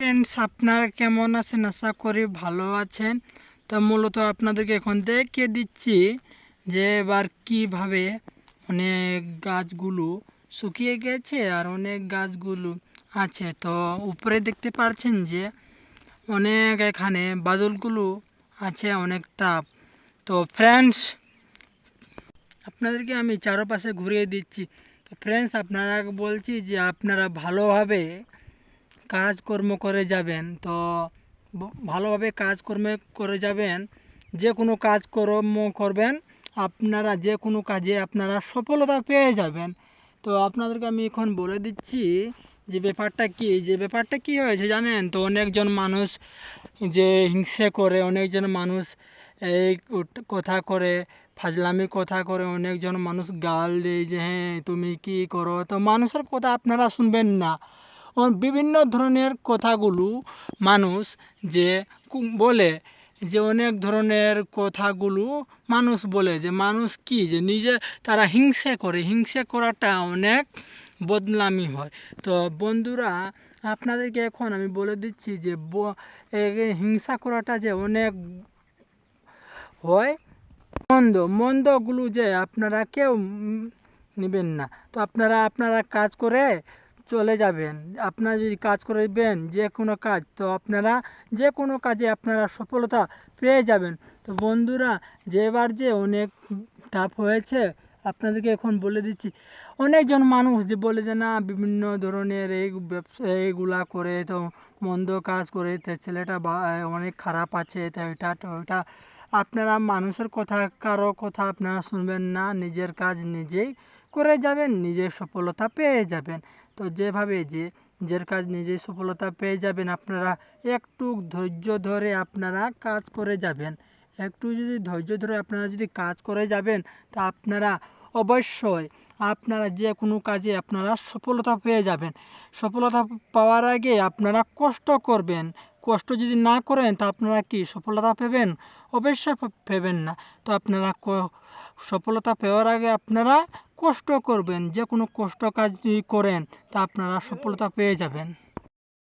Friends, আপনারা কেমন আছেন? আশা করি ভালো আছেন। তো মূলত আপনাদেরকে এখন দেখিয়ে দিচ্ছি যে এবার কিভাবে অনেক গাছগুলো শুকিয়ে গেছে আর অনেক গাছগুলো আছে। তো উপরে দেখতে পাচ্ছেন যে অনেক এখানে বাদলগুলো আছে, অনেক তাপ। তো ফ্রেন্ডস, আপনাদেরকে আমি চারপাশে ঘুরিয়ে দিচ্ছি। তো ফ্রেন্ডস, আপনারা বলছি যে আপনারা ভালোভাবে কাজকর্ম করে যাবেন। তো ভালোভাবে কাজকর্ম করে যাবেন, যে কোনো কাজকর্ম করবেন, আপনারা যে কোনো কাজে আপনারা সফলতা পেয়ে যাবেন। তো আপনাদেরকে আমি এখন বলে দিচ্ছি যে ব্যাপারটা কি হয়েছে জানেন? তো অনেকজন মানুষ যে হিংসে করে, অনেকজন মানুষ এই কথা করে, ফাজলামি কথা করে, অনেকজন মানুষ গাল দেয় যে হ্যাঁ তুমি কি করো। তো মানুষের কথা আপনারা শুনবেন না। বিভিন্ন ধরনের কথাগুলো মানুষ যে বলে, যে অনেক ধরনের কথাগুলো মানুষ বলে, যে মানুষ কি যে নিজে তারা হিংসে করে, হিংসে করাটা অনেক বদনামি হয়। তো বন্ধুরা, আপনাদেরকে এখন আমি বলে দিচ্ছি যে হিংসা করাটা যে অনেক হয় মন্দগুলো, যে আপনারা কেউ নেবেন না। তো আপনারা কাজ করে চলে যাবেন। আপনারা যদি কাজ করবেন যে কোনো কাজ, তো আপনারা যে কোনো কাজে আপনারা সফলতা পেয়ে যাবেন। তো বন্ধুরা, যে এবার যে অনেক টাফ হয়েছে আপনাদেরকে এখন বলে দিচ্ছি। অনেকজন মানুষ যে বলে যে না বিভিন্ন ধরনের এই ব্যবসা এইগুলা করে, তো মন্দ কাজ করে, তো ছেলেটা অনেক খারাপ আছে, তো এটা তো ওটা। আপনারা মানুষের কথা, কারো কথা আপনারা শুনবেন না, নিজের কাজ নিজেই করে যাবেন, নিজের সফলতা পেয়ে যাবেন। তো যেভাবে যে নিজের কাজ নিজেই সফলতা পেয়ে যাবেন, আপনারা একটু ধৈর্য ধরে আপনারা কাজ করে যাবেন। একটু যদি ধৈর্য ধরে আপনারা যদি কাজ করে যাবেন, তা আপনারা অবশ্যই আপনারা যে কোনো কাজে আপনারা সফলতা পেয়ে যাবেন। সফলতা পাওয়ার আগে আপনারা কষ্ট করবেন। কষ্ট যদি না করেন, তা আপনারা কি সফলতা পাবেন? অবশ্যই পাবেন না। তো আপনারা সফলতা পাওয়ার আগে আপনারা কষ্ট করবেন। যে কোনো কষ্ট কাজ যদি করেন, তা আপনারা সফলতা পেয়ে যাবেন।